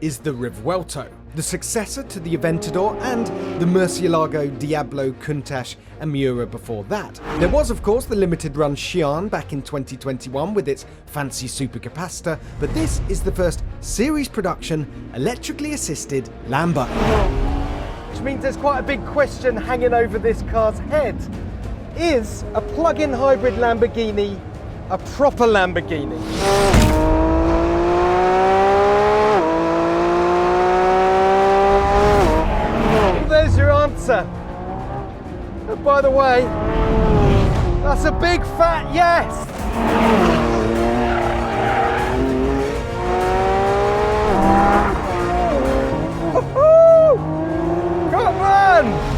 is the Revuelto, the successor to the Aventador and the Murcielago, Diablo, Countach and Miura before that. There was of course the limited run Xi'an back in 2021 with its fancy supercapacitor, but this is the first series production electrically assisted Lambo. Which means there's quite a big question hanging over this car's head. Is a plug-in hybrid Lamborghini a proper Lamborghini? Well, there's your answer. And by the way, that's a big fat yes! Woohoo! Come on!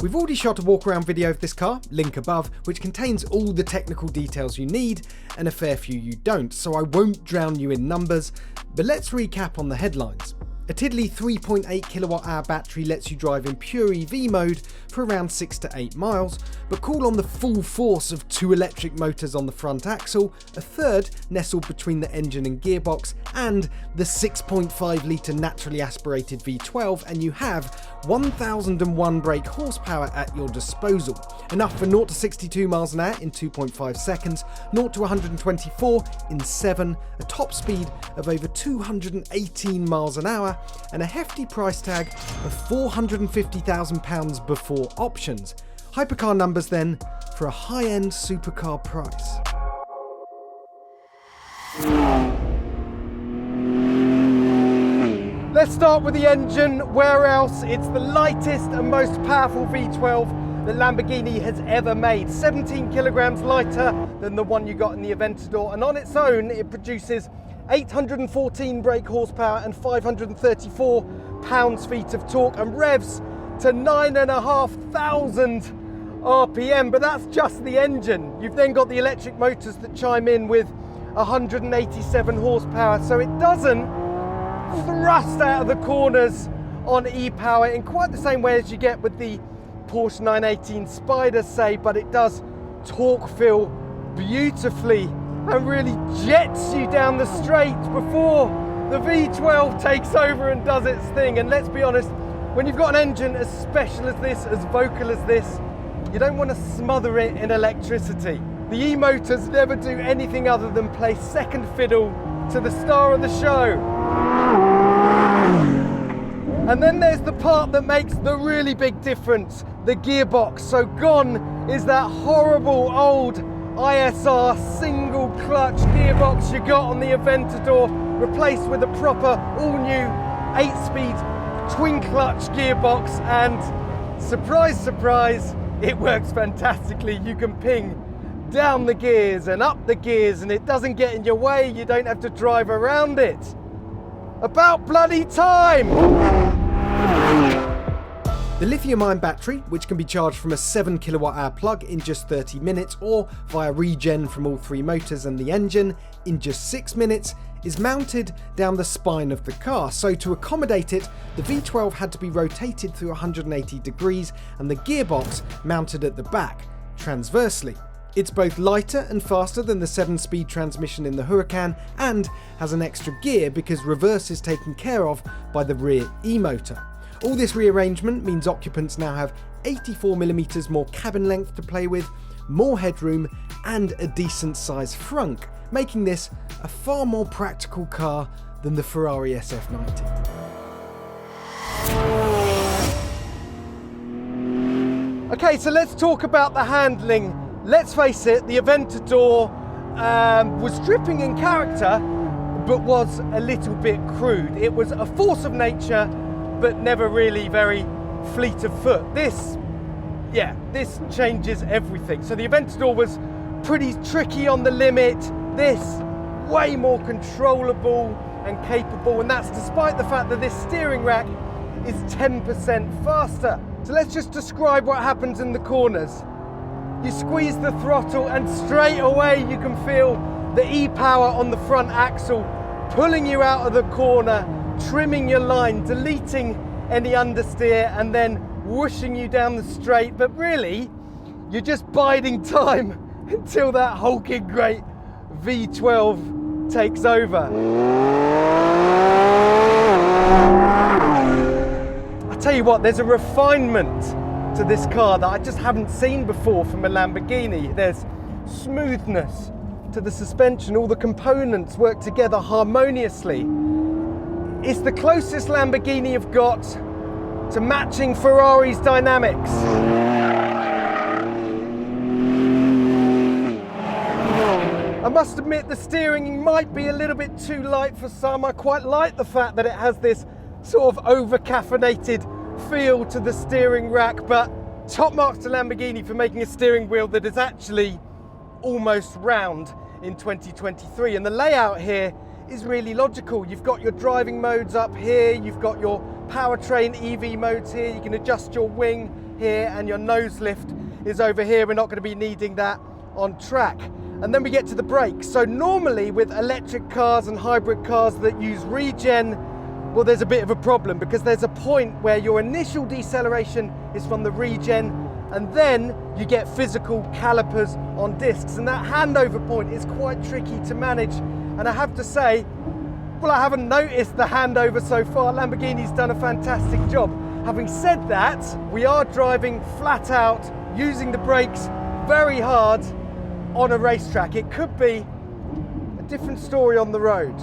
We've already shot a walk around video of this car, link above, which contains all the technical details you need and a fair few you don't, so I won't drown you in numbers, but let's recap on the headlines. A tiddly 3.8 kWh battery lets you drive in pure EV mode for around 6 to 8 miles, but call on the full force of 2 electric motors on the front axle, a third nestled between the engine and gearbox, and the 6.5 litre naturally aspirated V12, and you have 1001 brake horsepower at your disposal. Enough for 0 to 62 miles an hour in 2.5 seconds, 0 to 124 in 7, a top speed of over 218 miles an hour, and a hefty price tag of £450,000 before options. Hypercar numbers then for a high-end supercar price. Let's start with the engine. Where else? It's the lightest and most powerful V12 that Lamborghini has ever made. 17 kilograms lighter than the one you got in the Aventador, and on its own it produces 814 brake horsepower and 534 pounds-feet of torque, and revs to 9,500 RPM, but that's just the engine. You've then got the electric motors that chime in with 187 horsepower, so it doesn't thrust out of the corners on e-power in quite the same way as you get with the Porsche 918 Spider, say, but it does torque fill beautifully and really jets you down the straight before the V12 takes over and does its thing. And let's be honest, when you've got an engine as special as this, as vocal as this, you don't want to smother it in electricity. The e-motors never do anything other than play second fiddle to the star of the show. And then there's the part that makes the really big difference, the gearbox. So gone is that horrible old ISR single clutch gearbox you got on the Aventador, replaced with a proper all-new 8-speed twin clutch gearbox, and surprise, surprise, it works fantastically. You can ping down the gears and up the gears and it doesn't get in your way. You don't have to drive around it. About bloody time! The lithium-ion battery, which can be charged from a 7 kWh plug in just 30 minutes or via regen from all 3 motors and the engine in just 6 minutes, is mounted down the spine of the car. So to accommodate it, the V12 had to be rotated through 180 degrees and the gearbox mounted at the back, transversely. It's both lighter and faster than the 7-speed transmission in the Huracan and has an extra gear because reverse is taken care of by the rear e-motor. All this rearrangement means occupants now have 84mm more cabin length to play with, more headroom and a decent sized frunk, making this a far more practical car than the Ferrari SF90. Okay, so let's talk about the handling. Let's face it, the Aventador was dripping in character, but was a little bit crude. It was a force of nature, but never really very fleet of foot. This changes everything. So the Aventador was pretty tricky on the limit. This, way more controllable and capable, and that's despite the fact that this steering rack is 10% faster. So let's just describe what happens in the corners. You squeeze the throttle and straight away you can feel the e-power on the front axle pulling you out of the corner, trimming your line, deleting any understeer and then whooshing you down the straight. But really, you're just biding time until that hulking great V12 takes over. I tell you what, there's a refinement to this car that I just haven't seen before from a Lamborghini. There's smoothness to the suspension, all the components work together harmoniously. It's the closest Lamborghini have got to matching Ferrari's dynamics. I must admit the steering might be a little bit too light for some. I quite like the fact that it has this sort of over-caffeinated feel to the steering rack, but top marks to Lamborghini for making a steering wheel that is actually almost round in 2023. And the layout here is really logical. You've got your driving modes up here, you've got your Powertrain EV modes here, you can adjust your wing here, and your nose lift is over here. We're not going to be needing that on track. And then we get to the brakes. So normally with electric cars and hybrid cars that use regen, well, there's a bit of a problem because there's a point where your initial deceleration is from the regen, and then you get physical calipers on discs, and that handover point is quite tricky to manage. And I have to say, well, I haven't noticed the handover so far. Lamborghini's done a fantastic job. Having said that, we are driving flat out, using the brakes very hard on a racetrack. It could be a different story on the road.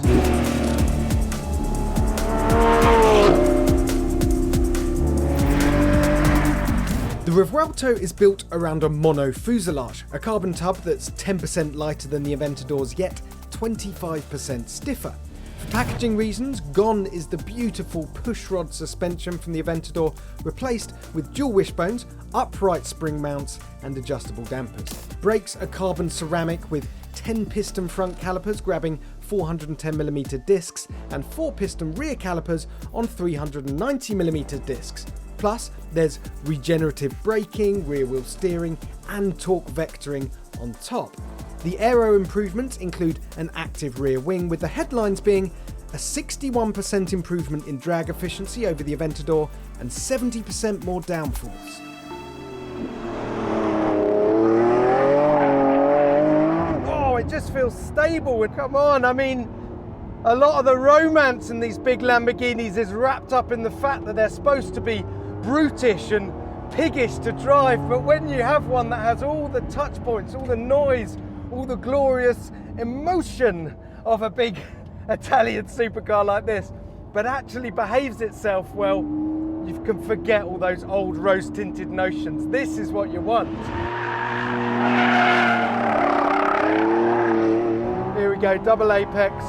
The Revuelto is built around a mono fuselage, a carbon tub that's 10% lighter than the Aventador's, yet 25% stiffer. For packaging reasons, gone is the beautiful pushrod suspension from the Aventador, replaced with dual wishbones, upright spring mounts and adjustable dampers. Brakes are carbon ceramic with 10 piston front calipers grabbing 410mm discs and 4 piston rear calipers on 390mm discs. Plus, there's regenerative braking, rear wheel steering and torque vectoring on top. The aero improvements include an active rear wing, with the headlines being a 61% improvement in drag efficiency over the Aventador and 70% more downforce. Oh, it just feels stable. And come on, I mean, a lot of the romance in these big Lamborghinis is wrapped up in the fact that they're supposed to be brutish and piggish to drive, but when you have one that has all the touch points, all the noise, all the glorious emotion of a big Italian supercar like this, but actually behaves itself well, you can forget all those old rose-tinted notions. This is what you want. Here we go, double apex,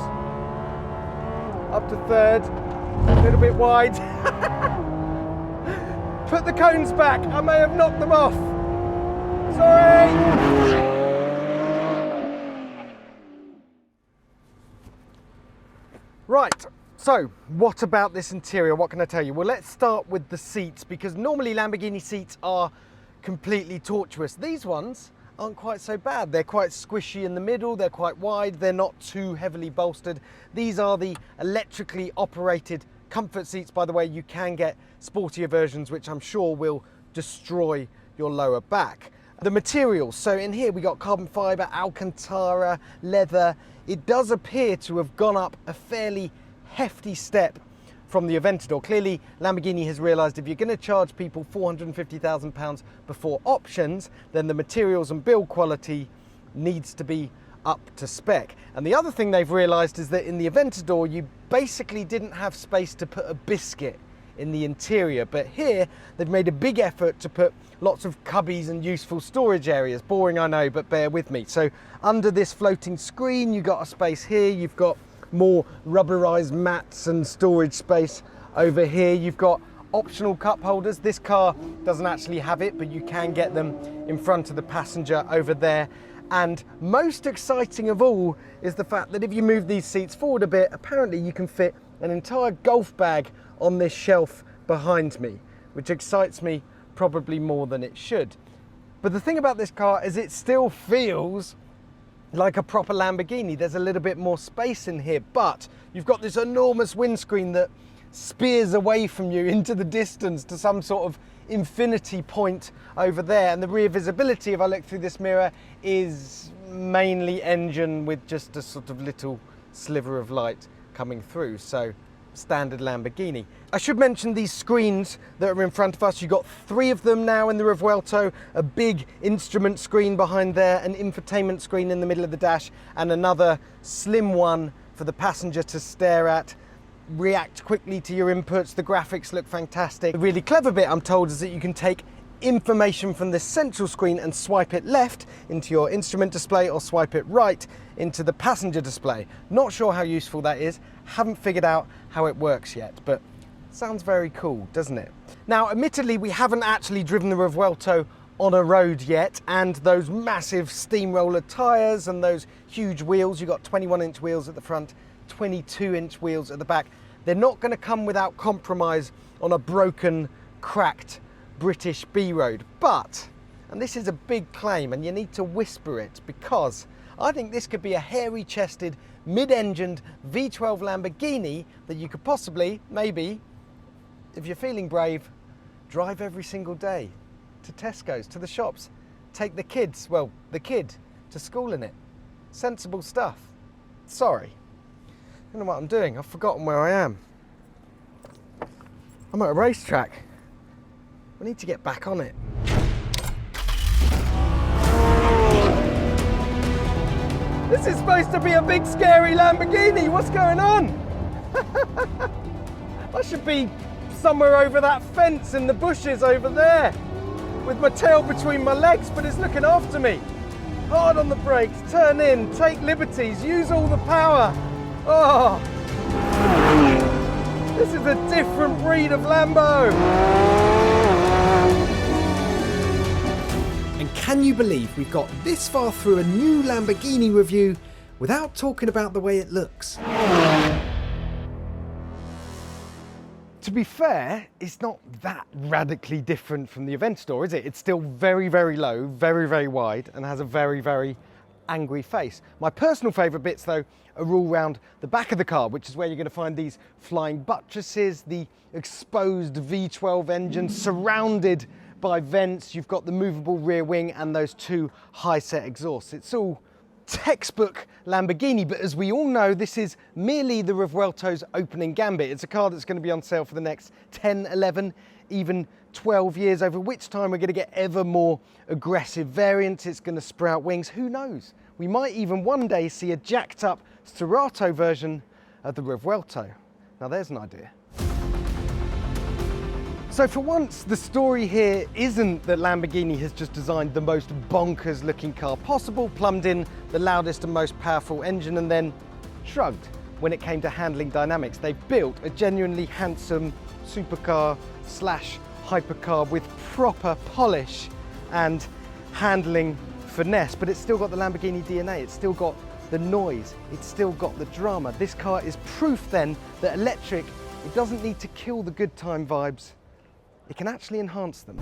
up to third, a little bit wide. Put the cones back, I may have knocked them off. Sorry! Right, so what about this interior? What can I tell you? Well, let's start with the seats, because normally Lamborghini seats are completely tortuous. These ones aren't quite so bad. They're quite squishy in the middle, they're quite wide, they're not too heavily bolstered. These are the electrically operated comfort seats. By the way, you can get sportier versions, which I'm sure will destroy your lower back. The materials, so in here we got carbon fiber, Alcantara, leather. It does appear to have gone up a fairly hefty step from the Aventador. Clearly, Lamborghini has realised if you're going to charge people £450,000 before options, then the materials and build quality needs to be up to spec. And the other thing they've realised is that in the Aventador, you basically didn't have space to put a biscuit in the interior, but here they've made a big effort to put lots of cubbies and useful storage areas. Boring, I know, but bear with me. So under this floating screen, you've got a space here, you've got more rubberized mats and storage space over here. You've got optional cup holders. This car doesn't actually have it, but you can get them in front of the passenger over there. And most exciting of all is the fact that if you move these seats forward a bit, apparently you can fit an entire golf bag on this shelf behind me, which excites me probably more than it should. But the thing about this car is it still feels like a proper Lamborghini. There's a little bit more space in here, but you've got this enormous windscreen that spears away from you into the distance to some sort of infinity point over there. And the rear visibility, if I look through this mirror, is mainly engine with just a sort of little sliver of light coming through. So standard Lamborghini. I should mention these screens that are in front of us. You've got 3 of them now in the Revuelto, a big instrument screen behind there, an infotainment screen in the middle of the dash, and another slim one for the passenger to stare at, react quickly to your inputs. The graphics look fantastic. The really clever bit, I'm told, is that you can take information from this central screen and swipe it left into your instrument display or swipe it right into the passenger display. Not sure how useful that is, haven't figured out how it works yet, but sounds very cool, doesn't it? Now, admittedly, we haven't actually driven the Revuelto on a road yet, and those massive steamroller tyres and those huge wheels, you've got 21-inch wheels at the front, 22-inch wheels at the back, they're not going to come without compromise on a broken, cracked British B road. But, and this is a big claim and you need to whisper it, because I think this could be a hairy-chested, mid-engined V12 Lamborghini that you could possibly, maybe, if you're feeling brave, drive every single day to Tesco's, to the shops, take the kids, well, the kid, to school in it. Sensible stuff. Sorry, I don't know what I'm doing, I've forgotten where I am. I'm at a racetrack. We need to get back on it. This is supposed to be a big scary Lamborghini. What's going on? I should be somewhere over that fence in the bushes over there with my tail between my legs, but it's looking after me. Hard on the brakes, turn in, take liberties, use all the power. Oh, this is a different breed of Lambo. And can you believe we've got this far through a new Lamborghini review without talking about the way it looks? To be fair, it's not that radically different from the Aventador, is it? It's still very, very low, very, very wide, and has a very, very angry face. My personal favourite bits, though, are all round the back of the car, which is where you're going to find these flying buttresses, the exposed V12 engine surrounded by vents. You've got the movable rear wing and those 2 high-set exhausts. It's all textbook Lamborghini, but as we all know, this is merely the Revuelto's opening gambit. It's a car that's going to be on sale for the next 10, 11, even 12 years, over which time we're going to get ever more aggressive variants. It's going to sprout wings. Who knows? We might even one day see a jacked up Stirato version of the Revuelto. Now there's an idea. So for once, the story here isn't that Lamborghini has just designed the most bonkers looking car possible, plumbed in the loudest and most powerful engine, and then shrugged when it came to handling dynamics. They've built a genuinely handsome supercar slash hypercar with proper polish and handling finesse, but it's still got the Lamborghini DNA, it's still got the noise, it's still got the drama. This car is proof then that electric, it doesn't need to kill the good time vibes, it can actually enhance them.